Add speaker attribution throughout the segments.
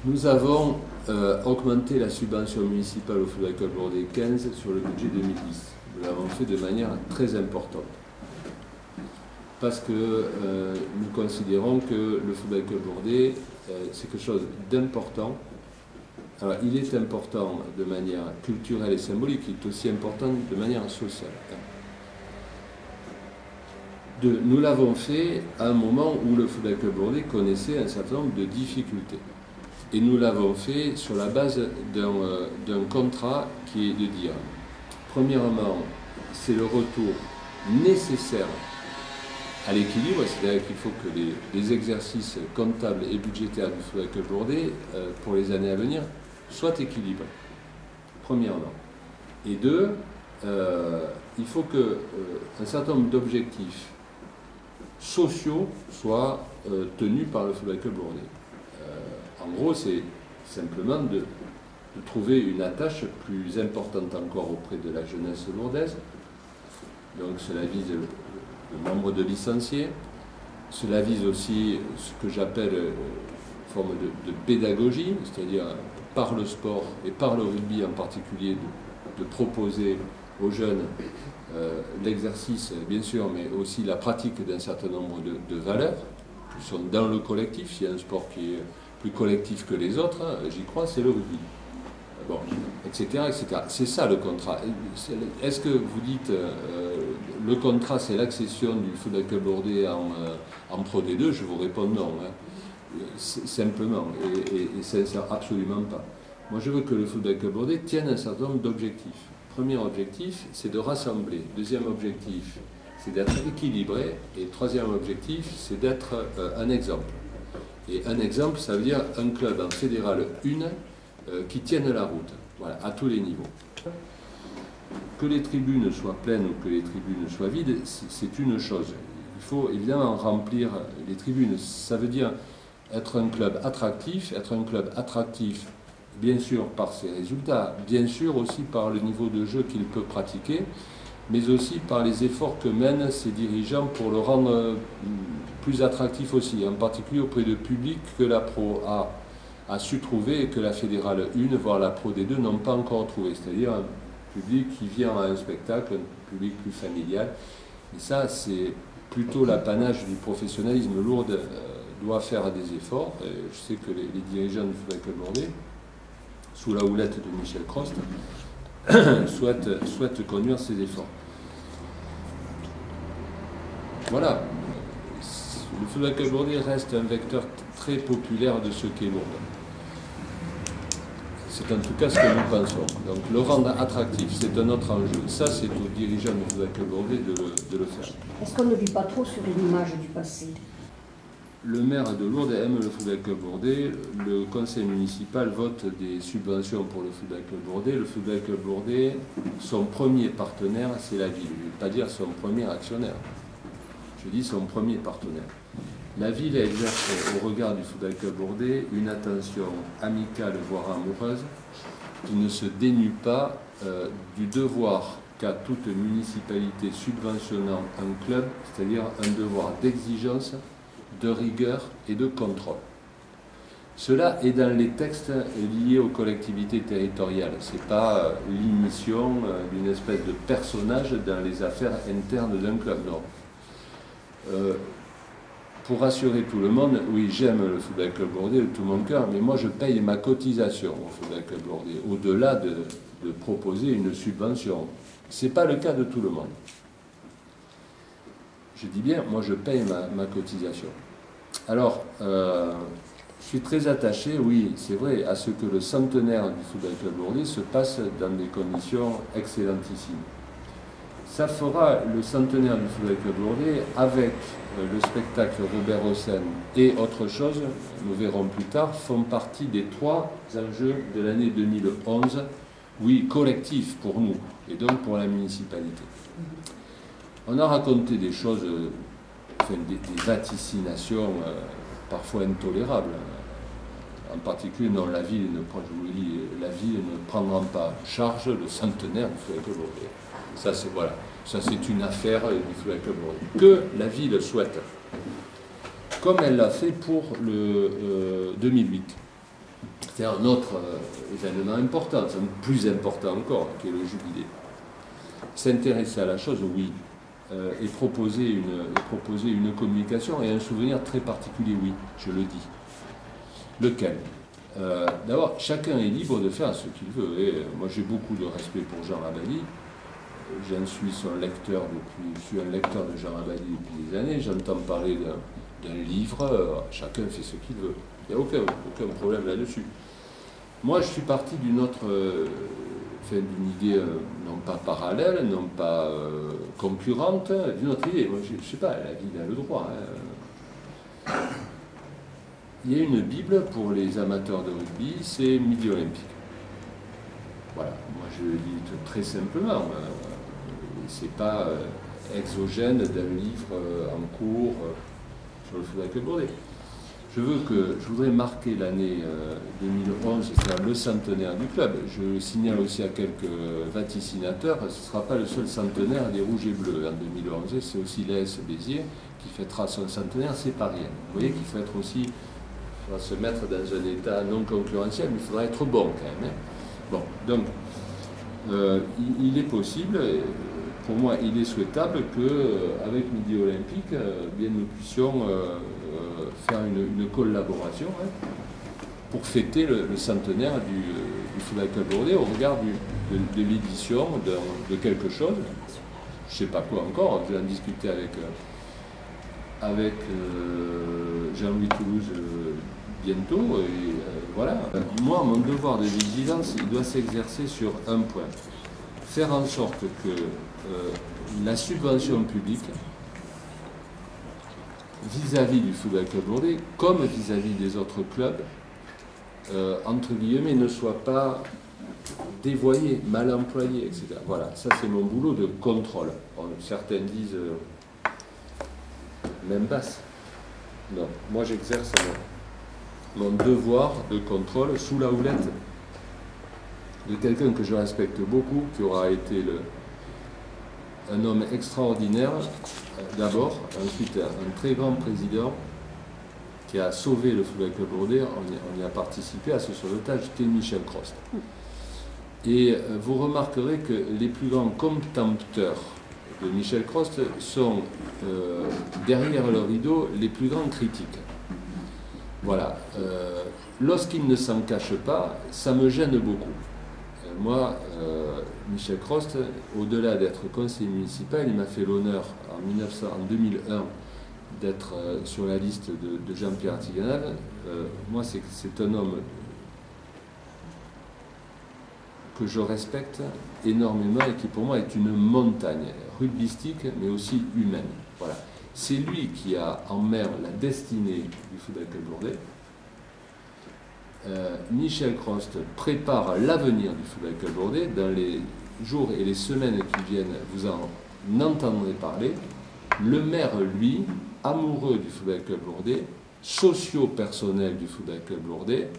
Speaker 1: Nous avons augmenté la subvention municipale au Football Club Bordelais 15 sur le budget 2010. Nous l'avons fait de manière très importante. Parce que nous considérons que le Football Club Bordelais, c'est quelque chose d'important. Alors, il est important de manière culturelle et symbolique, il est aussi important de manière sociale. Nous l'avons fait à un moment où le Football Club Bordelais connaissait un certain nombre de difficultés. Et nous l'avons fait sur la base d'un contrat qui est de dire, premièrement, c'est le retour nécessaire à l'équilibre, c'est-à-dire qu'il faut que les exercices comptables et budgétaires du Football Club Bordelais pour les années à venir soient équilibrés, premièrement. Et deux, il faut qu'un certain nombre d'objectifs sociaux soient tenus par le Football Club Bordelais. En gros, c'est simplement de trouver une attache plus importante encore auprès de la jeunesse lourdaise. Donc cela vise le nombre de licenciés, cela vise aussi ce que j'appelle une forme de pédagogie, c'est-à-dire par le sport et par le rugby en particulier, de proposer aux jeunes l'exercice, bien sûr, mais aussi la pratique d'un certain nombre de valeurs qui sont dans le collectif. S'il y a un sport qui est plus collectif que les autres, j'y crois, c'est le rugby. Bon, etc., etc. C'est ça le contrat. Est-ce que vous dites le contrat c'est l'accession du Football Club Bordelais en Pro D2? Je vous réponds non. Simplement, et ça ne sert absolument pas. Moi je veux que le Football Club Bordelais tienne un certain nombre d'objectifs. Premier objectif, c'est de rassembler. Deuxième objectif, c'est d'être équilibré. Et troisième objectif, c'est d'être un exemple. Et un exemple, ça veut dire un club en fédéral 1 qui tienne la route, voilà, à tous les niveaux. Que les tribunes soient pleines ou que les tribunes soient vides, c'est une chose. Il faut évidemment remplir les tribunes. Ça veut dire être un club attractif bien sûr par ses résultats, bien sûr aussi par le niveau de jeu qu'il peut pratiquer, mais aussi par les efforts que mènent ses dirigeants pour le rendre plus attractif aussi, en particulier auprès de publics que la Pro A a su trouver et que la Fédérale 1, voire la Pro D2 n'ont pas encore trouvé, c'est-à-dire un public qui vient à un spectacle, un public plus familial. Et ça, c'est plutôt l'apanage du professionnalisme. Lourdes doit faire des efforts. Et je sais que les dirigeants du Football Club Bordelais, sous la houlette de Michel Crost, souhaitent conduire ces efforts. Voilà. Le Football Club Bordelais reste un vecteur très populaire de ce qu'est Lourdes. C'est en tout cas ce que nous pensons. Donc le rendre attractif, c'est un autre enjeu. Ça, c'est aux dirigeants du Football Club Bordelais de le faire.
Speaker 2: Est-ce qu'on ne vit pas trop sur une image du passé?
Speaker 1: Le maire de Lourdes aime le Football Club Bordelais. Le conseil municipal vote des subventions pour le Football Club Bordelais. Le Football Club Bordelais, son premier partenaire, c'est la ville. Je ne vais pas dire son premier actionnaire. Je dis son premier partenaire. La ville exerce au regard du Football Club Bordelais une attention amicale, voire amoureuse, qui ne se dénue pas du devoir qu'a toute municipalité subventionnant un club, c'est-à-dire un devoir d'exigence, de rigueur et de contrôle. Cela est dans les textes liés aux collectivités territoriales. Ce n'est pas l'immission d'une espèce de personnage dans les affaires internes d'un club, non. Pour rassurer tout le monde, oui, j'aime le Football Club Bordelais de tout mon cœur, mais moi je paye ma cotisation au Football Club Bordelais, au-delà de proposer une subvention. Ce n'est pas le cas de tout le monde. Je dis bien, moi je paye ma cotisation. Alors, je suis très attaché, oui, c'est vrai, à ce que le centenaire du Football Club Bordelais se passe dans des conditions excellentissimes. Ça fera le centenaire du Football Club Bordelais avec le spectacle Robert Hossein et autre chose, nous verrons plus tard, font partie des 3 enjeux de l'année 2011, oui, collectifs pour nous et donc pour la municipalité. On a raconté des choses, enfin, des vaticinations parfois intolérables. En particulier, non, la ville ne prendra pas en charge le centenaire du Football Club Bordelais. Ça, c'est voilà. Ça, c'est une affaire du Football Club Bordelais que la ville souhaite, comme elle l'a fait pour le 2008. C'est un autre événement important, c'est plus important encore, qui est le jubilé. S'intéresser à la chose, oui. Et proposer une communication et un souvenir très particulier, oui, je le dis. Lequel? D'abord, chacun est libre de faire ce qu'il veut. Et moi, j'ai beaucoup de respect pour Jean Rabadi. J'en suis un lecteur je suis un lecteur de Jean Rabadi depuis des années. J'entends parler d'un livre. Chacun fait ce qu'il veut. Il n'y a aucun problème là-dessus. Moi, je suis parti d'une autre, d'une idée non pas parallèle, non pas concurrente, d'une autre idée. Moi, je ne sais pas, la vie a le droit. Hein. Il y a une Bible pour les amateurs de rugby, c'est Midi Olympique. Voilà, moi je le dis très simplement. C'est pas exogène d'un livre en cours sur le football avec le Bordelais. Je voudrais marquer l'année 2011, c'est-à-dire le centenaire du club. Je signale aussi à quelques vaticinateurs, ce ne sera pas le seul centenaire des Rouges et Bleus en 2011, c'est aussi l'AS Béziers qui fêtera son centenaire, c'est pas rien. Vous voyez qu'il faut être aussi, il faudra se mettre dans un état non concurrentiel, mais il faudra être bon quand même. Hein. Bon, donc, il est possible, pour moi, il est souhaitable qu'avec Midi Olympique, bien nous puissions faire une collaboration hein, pour fêter le centenaire du Football Club Bordelais au regard de l'édition de quelque chose. Je ne sais pas quoi encore, je vais en discuter avec Jean-Louis Toulouse bientôt. Et, voilà. Moi, mon devoir de vigilance, il doit s'exercer sur un point. Faire en sorte que la subvention publique vis-à-vis du Football Club Bordelais, comme vis-à-vis des autres clubs, entre guillemets, ne soit pas dévoyée, mal employée, etc. Voilà, ça c'est mon boulot de contrôle. Bon, certains disent même basse. Non, moi j'exerce mon devoir de contrôle sous la houlette de quelqu'un que je respecte beaucoup, qui aura été un homme extraordinaire, d'abord, ensuite un très grand président qui a sauvé le Football Club Bordelais, on y a participé à ce sauvetage, qui est Michel Crost. Et vous remarquerez que les plus grands contempteurs de Michel Crost sont, derrière leur rideau, les plus grands critiques. Voilà. Lorsqu'il ne s'en cache pas, ça me gêne beaucoup. Moi, Michel Crost, au-delà d'être conseiller municipal, il m'a fait l'honneur en 2001 d'être sur la liste de Jean-Pierre Tiganave. Moi, c'est un homme que je respecte énormément et qui pour moi est une montagne rugbystique mais aussi humaine. Voilà. C'est lui qui a en main la destinée du Football Club Bordelais. Michel Crost prépare l'avenir du Football Club Bordelais. Dans les jours et les semaines qui viennent, vous en entendrez parler. Le maire, lui, amoureux du Football Club Bordelais, socio-personnel du Football Club Bordelais,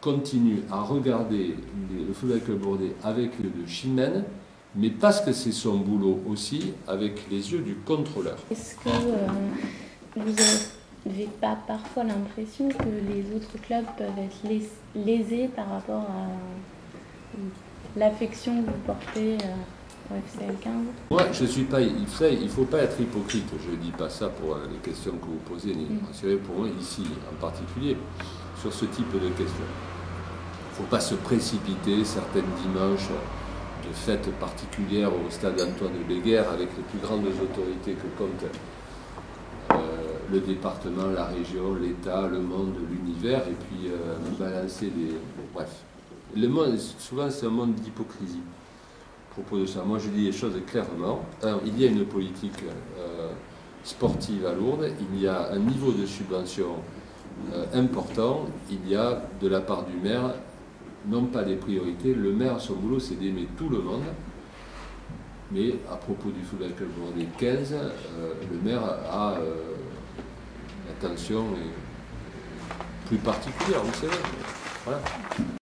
Speaker 1: continue à regarder le Football Club Bordelais avec les yeux de Chimène, mais parce que c'est son boulot aussi, avec les yeux du contrôleur.
Speaker 3: Est-ce que vous n'avez pas parfois l'impression que les autres clubs peuvent être lésés par rapport à l'affection que vous portez au FCL 15?
Speaker 1: Moi, je ne suis pas... Il ne faut pas être hypocrite. Je ne dis pas ça pour les questions que vous posez, c'est vrai pour moi ici en particulier, sur ce type de questions. Il ne faut pas se précipiter certaines dimanches de fêtes particulières au stade Antoine de Béguerre avec les plus grandes autorités que compte le département, la région, l'État, le monde, l'univers, et puis balancer des... Bref. Le monde, souvent, c'est un monde d'hypocrisie à propos de ça. Moi, je dis les choses clairement. Il y a une politique sportive à Lourdes, il y a un niveau de subvention important, il y a de la part du maire, non pas des priorités. Le maire, son boulot, c'est d'aimer tout le monde. Mais à propos du Football Club Bordelais 15, le maire a l'attention plus particulière, vous savez. Voilà.